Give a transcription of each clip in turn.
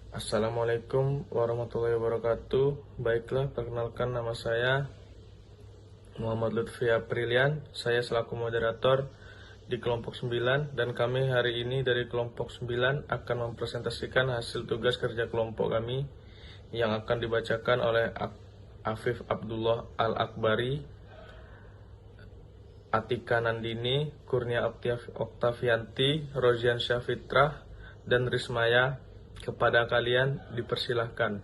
Assalamualaikum warahmatullahi wabarakatuh. Baiklah, perkenalkan nama saya Muhammad Lutfi Aprilian. Saya selaku moderator di kelompok 9 dan kami hari ini dari kelompok 9 akan mempresentasikan hasil tugas kerja kelompok kami yang akan dibacakan oleh Afif Abdullah Al-Akbari, Atika Nandini, Kurnia Oktavianti, Rozian Syafitrah, dan Rismaya. Kepada kalian dipersilahkan.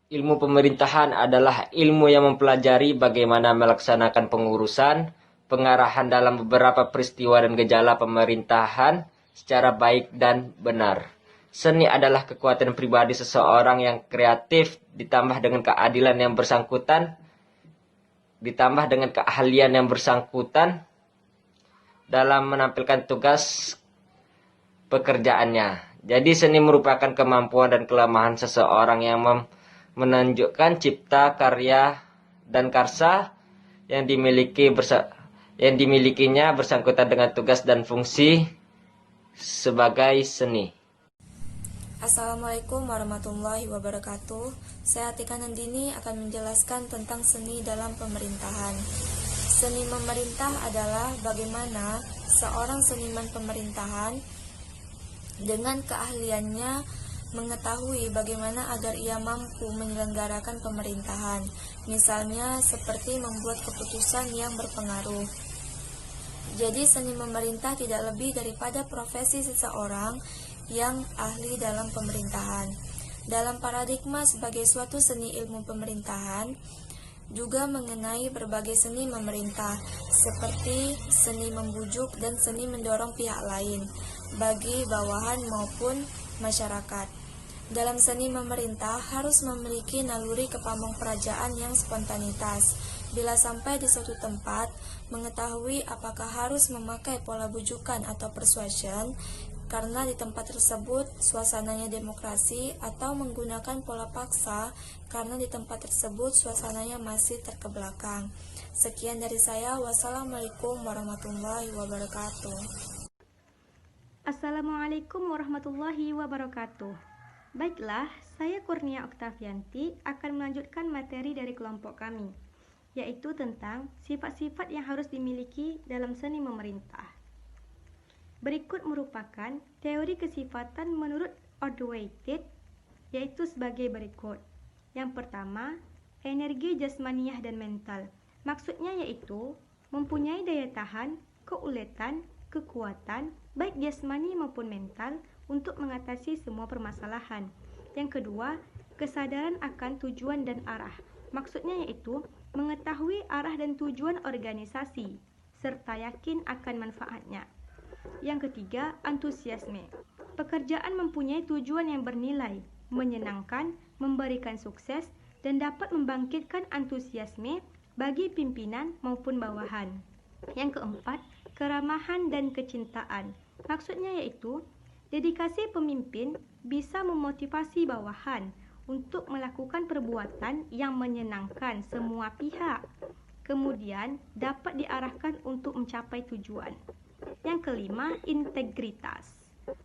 Ilmu pemerintahan adalah ilmu yang mempelajari bagaimana melaksanakan pengurusan, pengarahan dalam beberapa peristiwa dan gejala pemerintahan secara baik dan benar. Seni adalah kekuatan pribadi seseorang yang kreatif ditambah dengan keadilan yang bersangkutan, ditambah dengan keahlian yang bersangkutan dalam menampilkan tugas pekerjaannya. Jadi seni merupakan kemampuan dan kelemahan seseorang yang menunjukkan cipta, karya, dan karsa yang dimilikinya bersangkutan dengan tugas dan fungsi sebagai seni. Assalamualaikum warahmatullahi wabarakatuh. Saya Atika Nandini akan menjelaskan tentang seni dalam pemerintahan. Seni memerintah adalah bagaimana seorang seniman pemerintahan dengan keahliannya mengetahui bagaimana agar ia mampu menyelenggarakan pemerintahan, misalnya seperti membuat keputusan yang berpengaruh. Jadi seni memerintah tidak lebih daripada profesi seseorang yang ahli dalam pemerintahan. Dalam paradigma sebagai suatu seni ilmu pemerintahan, juga mengenai berbagai seni memerintah, seperti seni membujuk dan seni mendorong pihak lain, bagi bawahan maupun masyarakat. Dalam seni memerintah harus memiliki naluri kepamongkerajaan yang spontanitas. Bila sampai di suatu tempat, mengetahui apakah harus memakai pola bujukan atau persuasion, karena di tempat tersebut suasananya demokrasi, atau menggunakan pola paksa karena di tempat tersebut suasananya masih terkebelakang. Sekian dari saya. Wassalamualaikum warahmatullahi wabarakatuh. Assalamualaikum warahmatullahi wabarakatuh. Baiklah, saya Kurnia Oktavianti akan melanjutkan materi dari kelompok kami, yaitu tentang sifat-sifat yang harus dimiliki dalam seni memerintah. Berikut merupakan teori kesifatan menurut Odweited, yaitu sebagai berikut. Yang pertama, energi jasmaniah dan mental. Maksudnya yaitu mempunyai daya tahan, keuletan, kekuatan, baik jasmani maupun mental, untuk mengatasi semua permasalahan. Yang kedua, kesadaran akan tujuan dan arah. Maksudnya yaitu mengetahui arah dan tujuan organisasi, serta yakin akan manfaatnya. Yang ketiga, antusiasme. Pekerjaan mempunyai tujuan yang bernilai, menyenangkan, memberikan sukses, dan dapat membangkitkan antusiasme bagi pimpinan maupun bawahan. Yang keempat, keramahan dan kecintaan. Maksudnya yaitu dedikasi pemimpin bisa memotivasi bawahan untuk melakukan perbuatan yang menyenangkan semua pihak, kemudian dapat diarahkan untuk mencapai tujuan. Yang kelima, integritas.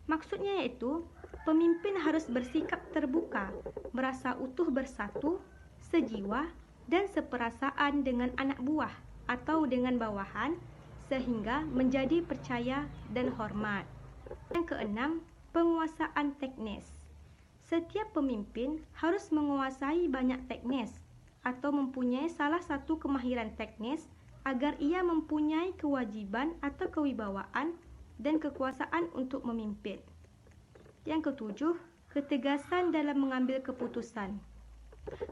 Maksudnya yaitu pemimpin harus bersikap terbuka, merasa utuh bersatu, sejiwa, dan seperasaan dengan anak buah atau dengan bawahan, sehingga menjadi percaya dan hormat. Yang keenam, penguasaan teknis. Setiap pemimpin harus menguasai banyak teknis atau mempunyai salah satu kemahiran teknis agar ia mempunyai kewajiban atau kewibawaan dan kekuasaan untuk memimpin. Yang ketujuh, ketegasan dalam mengambil keputusan.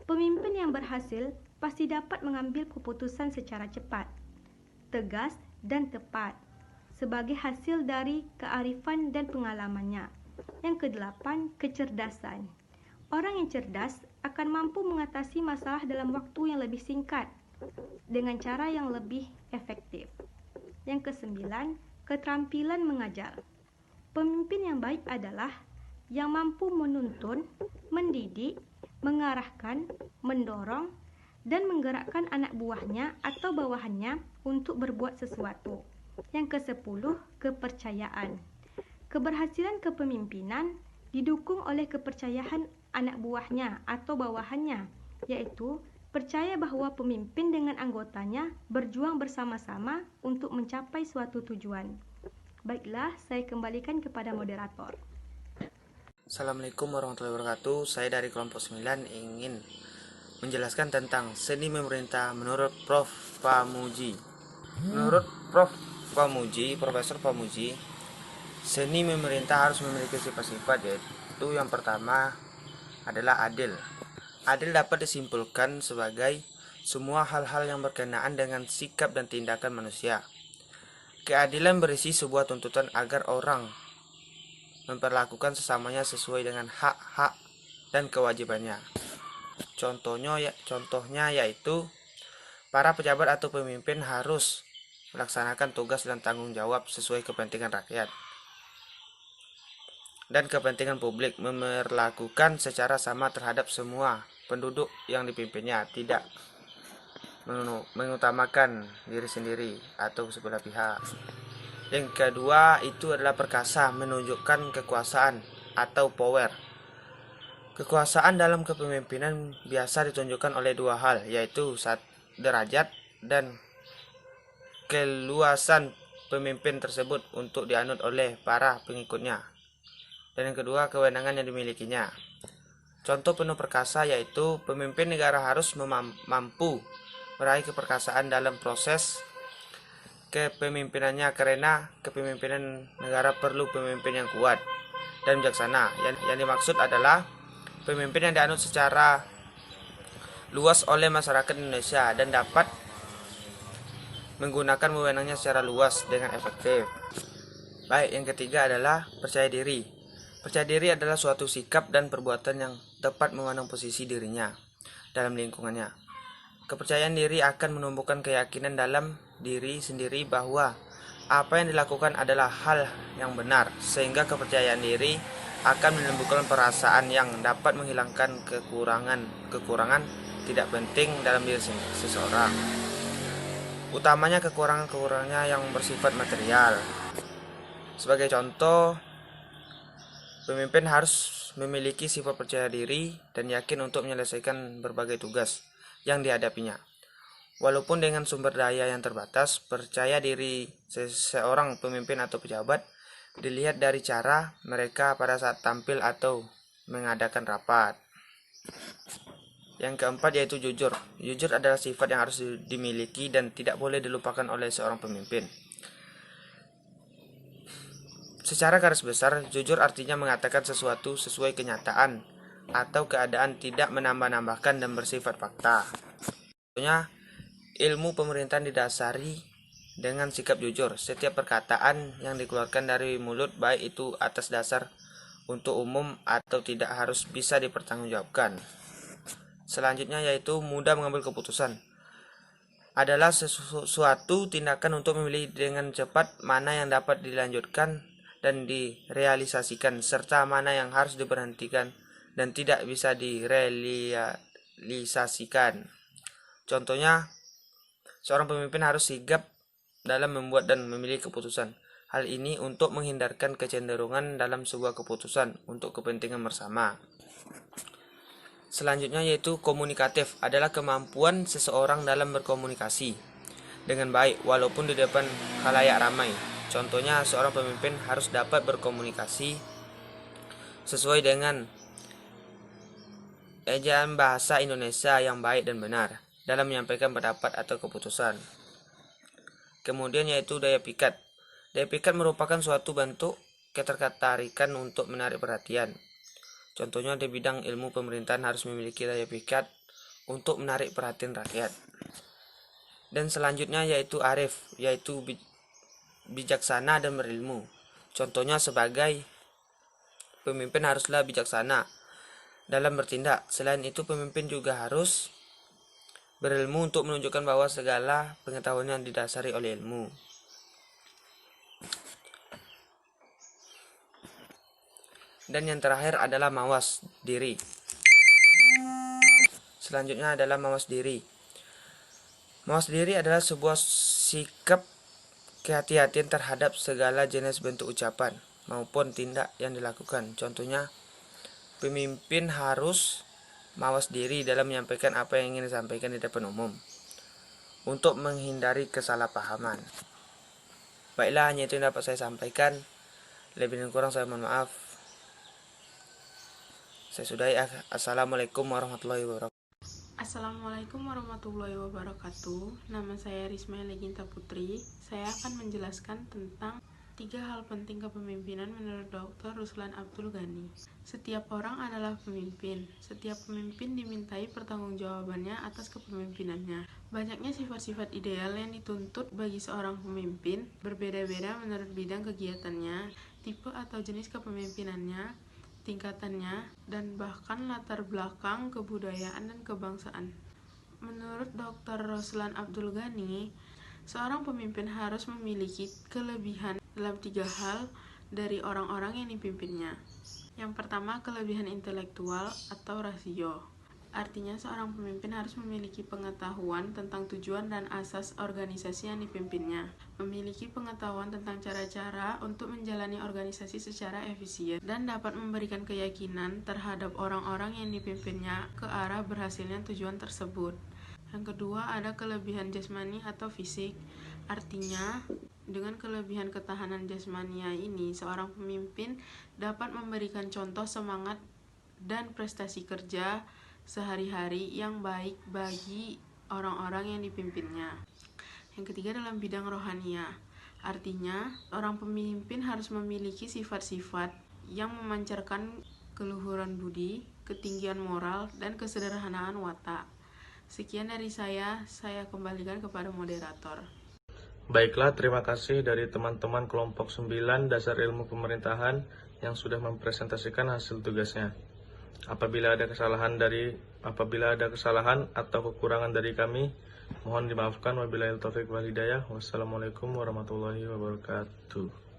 Pemimpin yang berhasil pasti dapat mengambil keputusan secara cepat, tegas, dan tepat sebagai hasil dari kearifan dan pengalamannya. Yang kedelapan, kecerdasan. Orang yang cerdas akan mampu mengatasi masalah dalam waktu yang lebih singkat dengan cara yang lebih efektif. Yang kesembilan, keterampilan mengajar. Pemimpin yang baik adalah yang mampu menuntun, mendidik, mengarahkan, mendorong, dan menggerakkan anak buahnya atau bawahannya untuk berbuat sesuatu. Yang kesepuluh, kepercayaan. Keberhasilan kepemimpinan didukung oleh kepercayaan anak buahnya atau bawahannya, yaitu percaya bahwa pemimpin dengan anggotanya berjuang bersama-sama untuk mencapai suatu tujuan. Baiklah, saya kembalikan kepada moderator. Assalamualaikum warahmatullahi wabarakatuh. Saya dari kelompok 9 ingin menjelaskan tentang seni memerintah menurut Prof. Pamuji. Menurut Profesor Pamuji, seni memerintah harus memiliki sifat-sifat, yaitu yang pertama adalah adil. Adil dapat disimpulkan sebagai semua hal-hal yang berkenaan dengan sikap dan tindakan manusia. Keadilan berisi sebuah tuntutan agar orang memperlakukan sesamanya sesuai dengan hak-hak dan kewajibannya. Contohnya yaitu para pejabat atau pemimpin harus melaksanakan tugas dan tanggung jawab sesuai kepentingan rakyat dan kepentingan publik, memperlakukan secara sama terhadap semua penduduk yang dipimpinnya, tidak mengutamakan diri sendiri atau sebelah pihak. Yang kedua itu adalah perkasa, menunjukkan kekuasaan atau power. Kekuasaan dalam kepemimpinan biasa ditunjukkan oleh dua hal, yaitu derajat dan keluasan pemimpin tersebut untuk dianut oleh para pengikutnya. Dan yang kedua, kewenangan yang dimilikinya. Contoh penuh perkasa yaitu pemimpin negara harus mampu meraih keperkasaan dalam proses kepemimpinannya, karena kepemimpinan negara perlu pemimpin yang kuat dan bijaksana. Yang dimaksud adalah pemimpin yang dianut secara luas oleh masyarakat Indonesia dan dapat menggunakan wewenangnya secara luas dengan efektif. Baik, yang ketiga adalah percaya diri. Percaya diri adalah suatu sikap dan perbuatan yang tepat memandang posisi dirinya dalam lingkungannya. Kepercayaan diri akan menumbuhkan keyakinan dalam diri sendiri bahwa apa yang dilakukan adalah hal yang benar, sehingga kepercayaan diri akan menimbulkan perasaan yang dapat menghilangkan kekurangan tidak penting dalam diri seseorang. Utamanya kekurangan-kekurangannya yang bersifat material. Sebagai contoh, pemimpin harus memiliki sifat percaya diri dan yakin untuk menyelesaikan berbagai tugas yang dihadapinya. Walaupun dengan sumber daya yang terbatas, percaya diri seseorang pemimpin atau pejabat dilihat dari cara mereka pada saat tampil atau mengadakan rapat. Yang keempat yaitu jujur. Jujur adalah sifat yang harus dimiliki dan tidak boleh dilupakan oleh seorang pemimpin. Secara garis besar, jujur artinya mengatakan sesuatu sesuai kenyataan atau keadaan, tidak menambah-nambahkan dan bersifat fakta. Contohnya, ilmu pemerintahan didasari dengan sikap jujur. Setiap perkataan yang dikeluarkan dari mulut, baik itu atas dasar untuk umum atau tidak, harus bisa dipertanggungjawabkan. Selanjutnya yaitu mudah mengambil keputusan. Adalah sesuatu tindakan untuk memilih dengan cepat mana yang dapat dilanjutkan dan direalisasikan, serta mana yang harus diberhentikan dan tidak bisa direalisasikan. Contohnya, seorang pemimpin harus sigap dalam membuat dan memilih keputusan. Hal ini untuk menghindarkan kecenderungan dalam sebuah keputusan untuk kepentingan bersama. Selanjutnya yaitu komunikatif, adalah kemampuan seseorang dalam berkomunikasi dengan baik walaupun di depan khalayak ramai. Contohnya, seorang pemimpin harus dapat berkomunikasi sesuai dengan ejaan bahasa Indonesia yang baik dan benar dalam menyampaikan pendapat atau keputusan. Kemudian yaitu daya pikat. Daya pikat merupakan suatu bentuk ketertarikan untuk menarik perhatian. Contohnya, di bidang ilmu pemerintahan harus memiliki daya pikat untuk menarik perhatian rakyat. Dan selanjutnya yaitu arif, yaitu bijaksana dan berilmu. Contohnya, sebagai pemimpin haruslah bijaksana dalam bertindak. Selain itu, pemimpin juga harus berilmu untuk menunjukkan bahwa segala pengetahuannya didasari oleh ilmu. Dan yang terakhir adalah mawas diri. Selanjutnya adalah mawas diri. Mawas diri adalah sebuah sikap kehati-hatian terhadap segala jenis bentuk ucapan, maupun tindak yang dilakukan. Contohnya, pemimpin harus mawas diri dalam menyampaikan apa yang ingin disampaikan di depan umum untuk menghindari kesalahpahaman. Baiklah, hanya itu yang dapat saya sampaikan. Lebih dan kurang saya mohon maaf. Saya sudahi. Assalamualaikum warahmatullahi wabarakatuh. Assalamualaikum warahmatullahi wabarakatuh. Nama saya Risma Leginta Putri. Saya akan menjelaskan tentang 3 hal penting kepemimpinan menurut Dr. Ruslan Abdul Ghani. Setiap orang adalah pemimpin. Setiap pemimpin dimintai pertanggungjawabannya atas kepemimpinannya. Banyaknya sifat-sifat ideal yang dituntut bagi seorang pemimpin berbeda-beda menurut bidang kegiatannya, tipe atau jenis kepemimpinannya, tingkatannya, dan bahkan latar belakang kebudayaan dan kebangsaan. Menurut Dr. Ruslan Abdul Ghani, seorang pemimpin harus memiliki kelebihan dalam 3 hal dari orang-orang yang dipimpinnya. Yang pertama, kelebihan intelektual atau rasio. Artinya seorang pemimpin harus memiliki pengetahuan tentang tujuan dan asas organisasi yang dipimpinnya, memiliki pengetahuan tentang cara-cara untuk menjalani organisasi secara efisien, dan dapat memberikan keyakinan terhadap orang-orang yang dipimpinnya ke arah berhasilnya tujuan tersebut. Yang kedua, ada kelebihan jasmani atau fisik. Artinya, dengan kelebihan ketahanan jasmania ini, seorang pemimpin dapat memberikan contoh semangat dan prestasi kerja sehari-hari yang baik bagi orang-orang yang dipimpinnya. Yang ketiga, dalam bidang rohania. Artinya, orang pemimpin harus memiliki sifat-sifat yang memancarkan keluhuran budi, ketinggian moral, dan kesederhanaan watak. Sekian dari saya kembalikan kepada moderator. Baiklah, terima kasih dari teman-teman kelompok 9 Dasar Ilmu Pemerintahan yang sudah mempresentasikan hasil tugasnya. Apabila ada kesalahan atau kekurangan dari kami, mohon dimaafkan. Wabillahi taufiq wal hidayah. Wassalamualaikum warahmatullahi wabarakatuh.